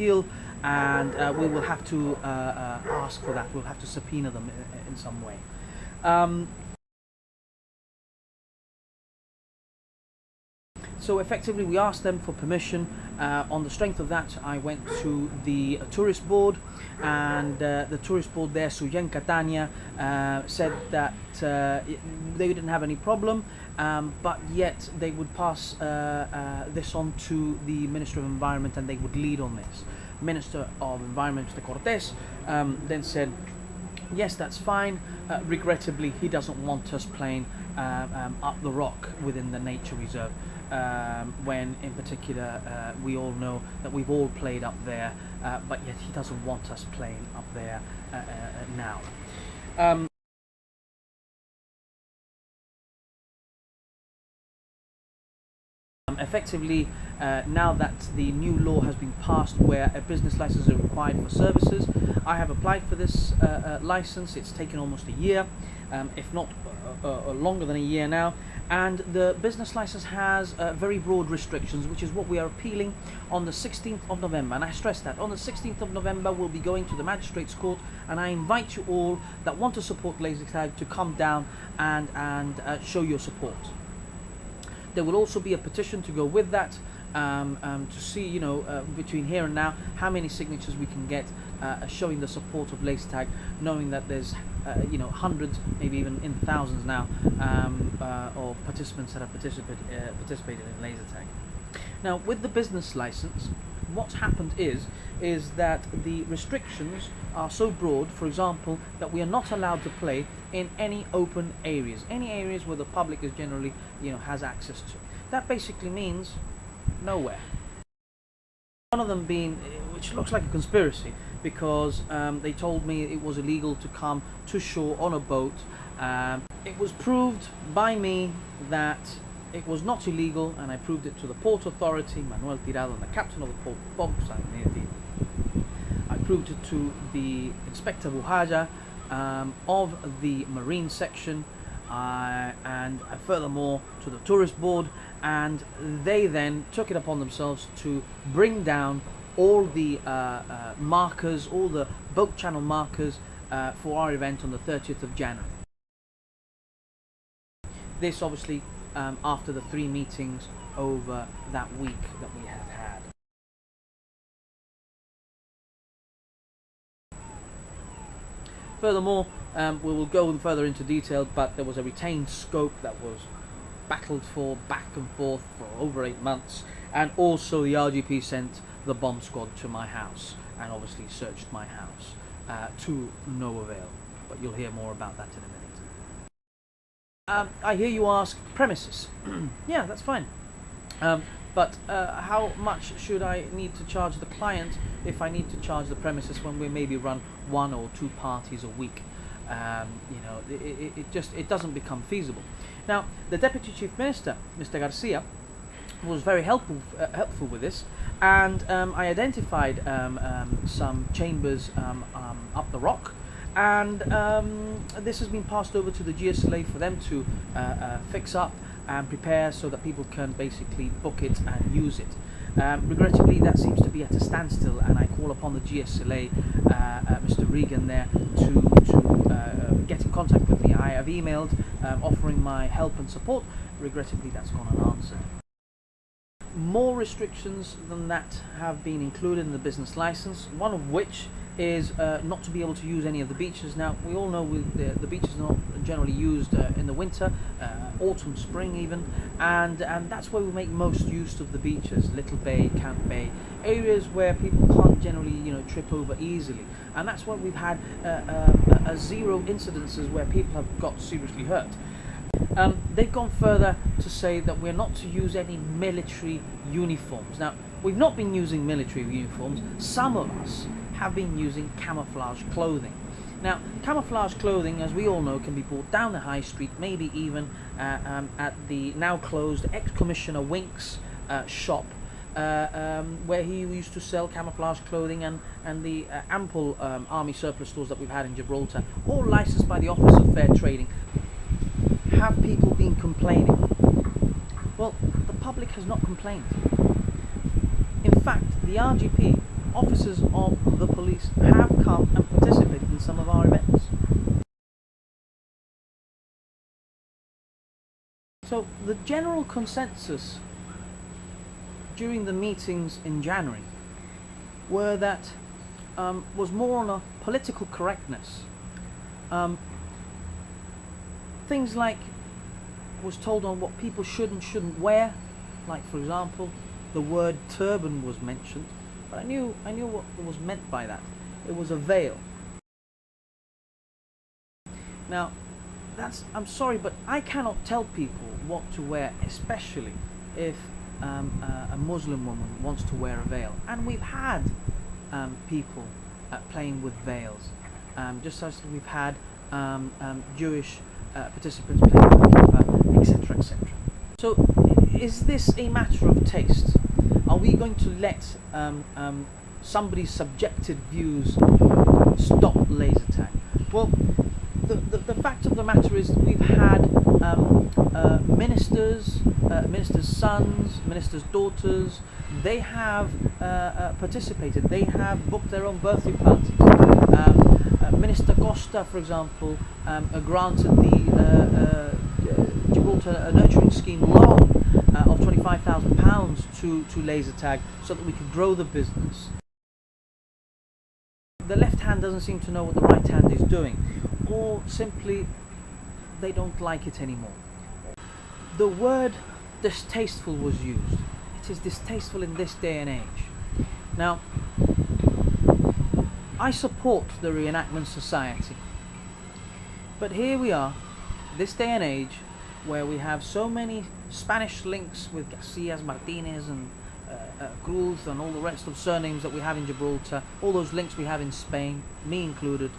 appeal, and we will have to ask for that. We'll have to subpoena them in some way. So effectively we asked them for permission. On the strength of that, I went to the tourist board, and the tourist board there, Sujan Catania, said that they didn't have any problem, but yet they would pass this on to the Minister of Environment, and they would lead on this. Minister of Environment, Mr. Cortés, then said, yes, that's fine. Regrettably, he doesn't want us playing up the rock within the nature reserve. When in particular we all know that we've all played up there, but yet he doesn't want us playing up there now. Effectively, now that the new law has been passed where a business license is required for services, I have applied for this license. It's taken almost a year, if not longer than a year now, and the business license has very broad restrictions, which is what we are appealing on the 16th of November. And I stress that on the 16th of November we'll be going to the Magistrates Court, and I invite you all that want to support Lazy Tag to come down and show your support. There will also be a petition to go with that, to see, you know, between here and now, how many signatures we can get showing the support of Lazy Tag, knowing that there's you know, hundreds, maybe even in thousands now, of participants that have participated in Lazy Tag. Now, with the business license, what's happened is that the restrictions are so broad, for example, that we are not allowed to play in any open areas, where the public is generally, you know, has access to. That basically means nowhere. One of them being, which looks like a conspiracy, because they told me it was illegal to come to shore on a boat. It was proved by me that it was not illegal, and I proved it to the Port Authority, Manuel Tirado, and the captain of the port, Bob Saneti. I proved it to the Inspector Buhaja of the Marine Section, and furthermore to the Tourist Board, and they then took it upon themselves to bring down all the markers, all the boat channel markers for our event on the 30th of January. This obviously after the 3 meetings over that week that we had had. Furthermore, we will go further into detail, but there was a retained scope that was battled for back and forth for over 8 months, and also the RGP sent the bomb squad to my house and obviously searched my house to no avail, but you'll hear more about that in a minute. I hear you ask, premises. Yeah, that's fine, but how much should I need to charge the client if I need to charge the premises when we maybe run 1 or 2 parties a week? You know, it doesn't become feasible. Now, the Deputy Chief Minister, Mr. Garcia, was very helpful with this, and I identified some chambers up the rock, and this has been passed over to the GSLA for them to fix up and prepare so that people can basically book it and use it. Regrettably, that seems to be at a standstill, and I call upon the GSLA, Mr. Regan there, to get in contact with me. I have emailed offering my help and support. Regrettably, that's gone unanswered. More restrictions than that have been included in the business license, one of which is not to be able to use any of the beaches. Now, we all know the beaches are not generally used in the winter, autumn, spring even, and that's where we make most use of the beaches. Little Bay, Camp Bay, areas where people can't generally, you know, trip over easily, and that's why we've had a 0 incidences where people have got seriously hurt. They've gone further to say that we're not to use any military uniforms. Now, we've not been using military uniforms. Some of us have been using camouflage clothing. Now, camouflage clothing, as we all know, can be bought down the high street, maybe even at the now closed ex-Commissioner Wink's shop, where he used to sell camouflage clothing, and the ample army surplus stores that we've had in Gibraltar, all licensed by the Office of Fair Trading. Have people been complaining? Well, the public has not complained. In fact, the RGP, Office police have come and participated in some of our events. So the general consensus during the meetings in January were that was more on a political correctness. Things like was told on what people should and shouldn't wear, like for example the word turban was mentioned, but I knew what was meant by that. It was a veil. Now I'm sorry, but I cannot tell people what to wear, especially if a Muslim woman wants to wear a veil. And we've had people playing with veils, just as we've had Jewish participants playing with kippah, etc., etc. So, is this a matter of taste? Are we going to let somebody's subjective views stop laser tag? Well, the fact of the matter is we've had ministers, ministers' sons, ministers' daughters. They have participated. They have booked their own birthday parties. Minister Costa, for example, granted the Gibraltar nurturing scheme loan of £25,000 to laser tag so that we could grow the business. The left hand doesn't seem to know what the right hand is doing, or simply they don't like it anymore. The word distasteful was used. It is distasteful in this day and age. Now, I support the Reenactment Society, but here we are, this day and age, where we have so many Spanish links with Garcias, Martinez and Cruz and all the rest of surnames that we have in Gibraltar, all those links we have in Spain, me included,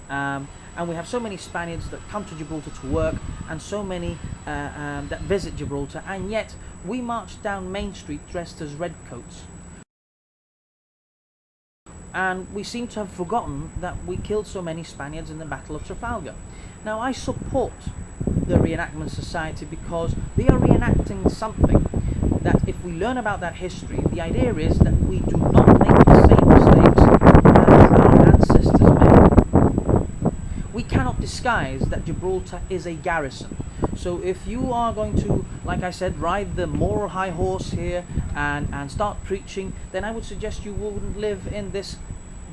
and we have so many Spaniards that come to Gibraltar to work, and so many that visit Gibraltar, and yet we march down Main Street dressed as redcoats. And we seem to have forgotten that we killed so many Spaniards in the Battle of Trafalgar. Now, I support the Reenactment Society because they are reenacting something that, if we learn about that history, the idea is that we do not make the same mistakes as our ancestors made. We cannot disguise that Gibraltar is a garrison. So if you are going to, like I said, ride the moral high horse here and start preaching, then I would suggest you wouldn't live in this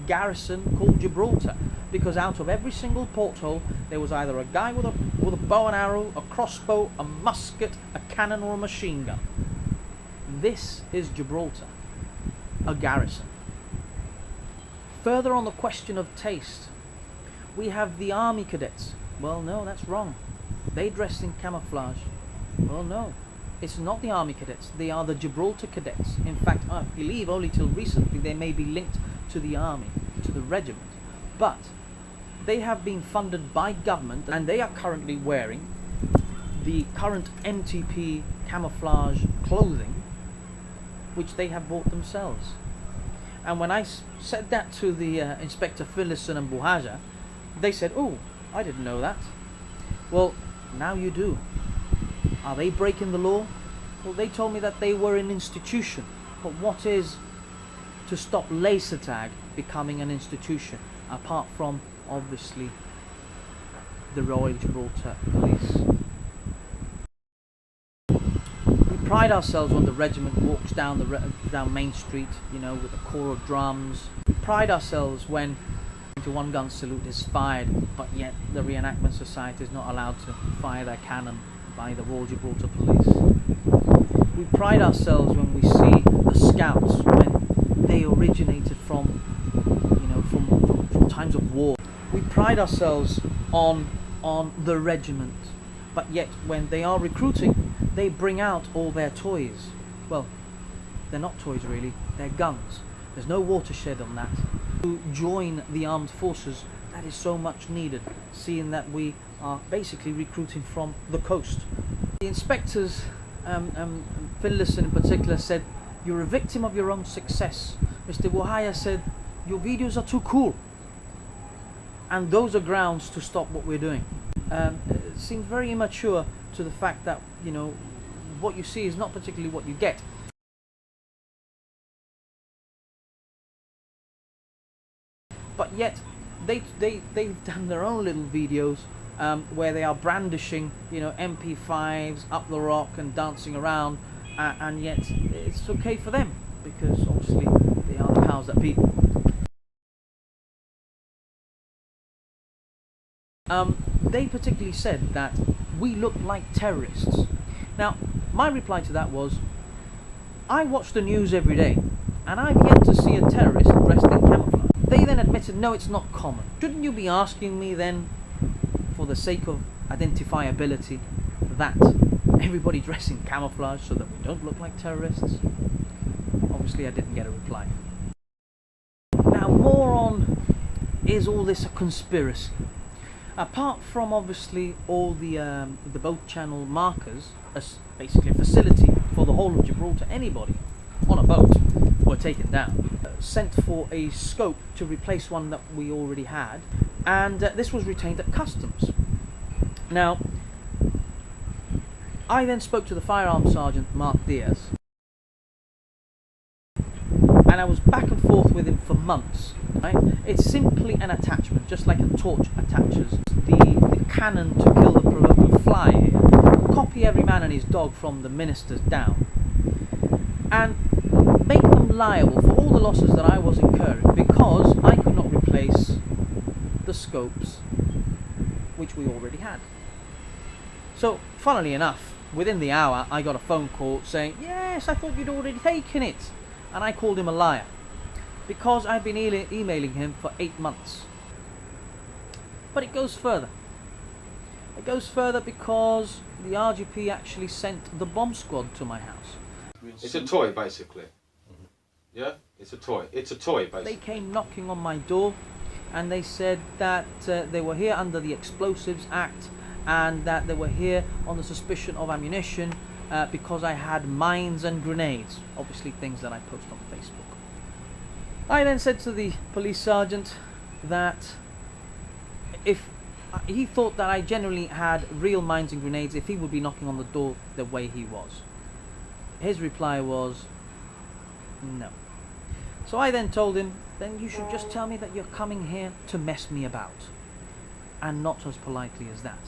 garrison called Gibraltar, because out of every single porthole there was either a guy with a bow and arrow, a crossbow, a musket, a cannon or a machine gun. This is Gibraltar, a garrison. Further on the question of taste, we have the army cadets. Well, no, that's wrong. They dress in camouflage. Well, no, it's not the army cadets. They are the Gibraltar cadets. In fact, I believe only till recently they may be linked to the army, to the regiment. But they have been funded by government, and they are currently wearing the current MTP camouflage clothing, which they have bought themselves. And when I said that to the Inspector Phillison and Buhaja, they said, "Oh, I didn't know that." Well, now you do. Are they breaking the law? Well, they told me that they were an institution. But what is to stop laser tag becoming an institution, apart from, obviously, the Royal Gibraltar Police? We pride ourselves when the regiment walks down down Main Street, you know, with a corps of drums. We pride ourselves when the one-gun salute is fired, but yet the Reenactment Society is not allowed to fire their cannon by the Royal Gibraltar Police. We pride ourselves when we see the scouts, when they originated from, you know, from times of war. We pride ourselves on the regiment, but yet when they are recruiting, they bring out all their toys. Well, they're not toys really, they're guns. There's no watershed on that. To join the armed forces, that is so much needed, seeing that we are basically recruiting from the coast. The inspectors, Phillison in particular, said, "You're a victim of your own success." Mr. Wahaya said, "Your videos are too cool." And those are grounds to stop what we're doing. It seems very immature to the fact that, you know, what you see is not particularly what you get. but yet they've done their own little videos where they are brandishing, you know, MP5s up the rock and dancing around, and yet it's okay for them because obviously they are the powers that be. They particularly said that we look like terrorists. Now, my reply to that was, I watch the news every day, and I've yet to see a terrorist dressed in camouflage. They then admitted, no, it's not common. Shouldn't you be asking me then, for the sake of identifiability, that everybody dress in camouflage so that we don't look like terrorists? Obviously, I didn't get a reply. Now, more on, is all this a conspiracy? Apart from obviously all the boat channel markers, as basically a facility for the whole of Gibraltar, anybody on a boat were taken down, sent for a scope to replace one that we already had, and this was retained at customs. Now, I then spoke to the firearms sergeant, Mark Diaz, and I was back and forth with him for months. Right? It's simply an attachment, just like a torch attaches the cannon to kill the proverbial fly here. Copy every man and his dog from the ministers down, and make them liable for all the losses that I was incurring because I could not replace the scopes which we already had. So, funnily enough, within the hour I got a phone call saying, yes, I thought you'd already taken it. And I called him a liar because I've been emailing him for 8 months. But it goes further. It goes further because the RGP actually sent the bomb squad to my house. It's a toy, basically. Yeah? It's a toy. It's a toy, basically. They came knocking on my door and they said that they were here under the Explosives Act and that they were here on the suspicion of ammunition because I had mines and grenades. Obviously things that I post on Facebook. I then said to the police sergeant that if he thought that I generally had real mines and grenades, if he would be knocking on the door the way he was. His reply was, no. So I then told him, then you should just tell me that you're coming here to mess me about. And not as politely as that.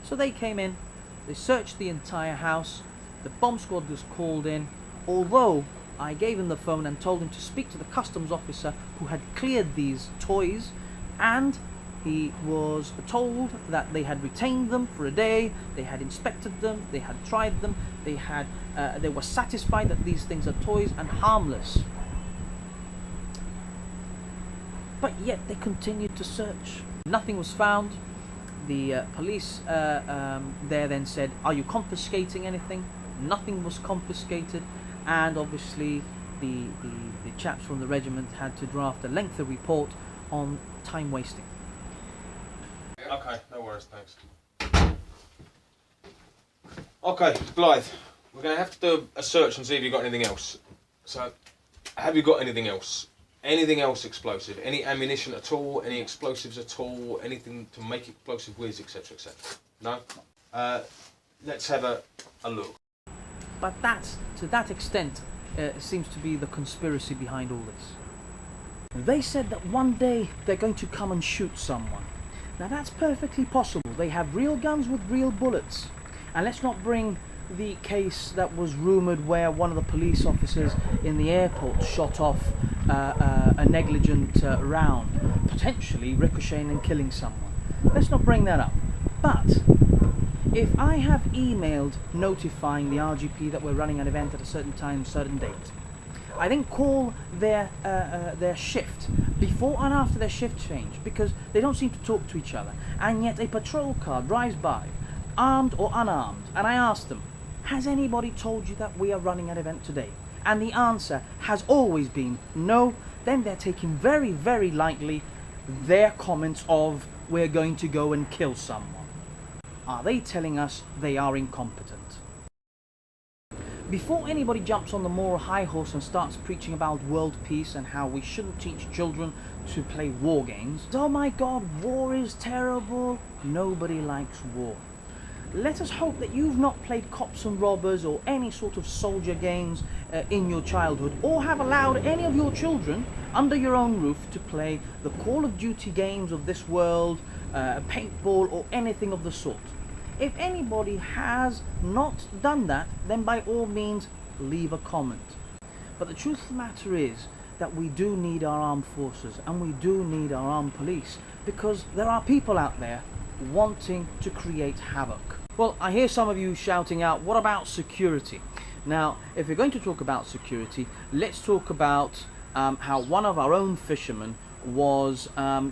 So they came in, they searched the entire house, the bomb squad was called in, although I gave him the phone and told him to speak to the customs officer who had cleared these toys, and he was told that they had retained them for a day, they had inspected them, they had tried them, they were satisfied that these things are toys and harmless. But yet they continued to search. Nothing was found. The police there then said, are you confiscating anything? Nothing was confiscated, and obviously the chaps from the regiment had to draft a lengthy report on time wasting. Okay, no worries, thanks. Okay, Blythe, we're going to have to do a search and see if you've got anything else. So, have you got anything else? Anything else explosive? Any ammunition at all? Any explosives at all? Anything to make explosive whiz, etc, etc? No? Let's have a look. But that's, to that extent, seems to be the conspiracy behind all this. They said that one day they're going to come and shoot someone. Now that's perfectly possible. They have real guns with real bullets. And let's not bring the case that was rumoured where one of the police officers in the airport shot off a negligent round, potentially ricocheting and killing someone. Let's not bring that up. But if I have emailed notifying the RGP that we're running an event at a certain time, certain date, I then call their shift before and after their shift change because they don't seem to talk to each other, and yet a patrol car drives by, armed or unarmed, and I ask them, has anybody told you that we are running an event today? And the answer has always been no. Then they're taking very, very lightly their comments of we're going to go and kill someone. Are they telling us they are incompetent? Before anybody jumps on the moral high horse and starts preaching about world peace and how we shouldn't teach children to play war games, oh my god, war is terrible, nobody likes war. let us hope that you've not played cops and robbers or any sort of soldier games in your childhood, or have allowed any of your children under your own roof to play the Call of Duty games of this world, paintball or anything of the sort. If anybody has not done that, then by all means leave a comment. But the truth of the matter is that we do need our armed forces and we do need our armed police, because there are people out there wanting to create havoc. Well, I hear some of you shouting out, what about security? Now, if we're going to talk about security, let's talk about how one of our own fishermen was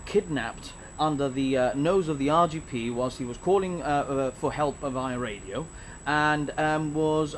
kidnapped under the nose of the RGP whilst he was calling for help via radio, and was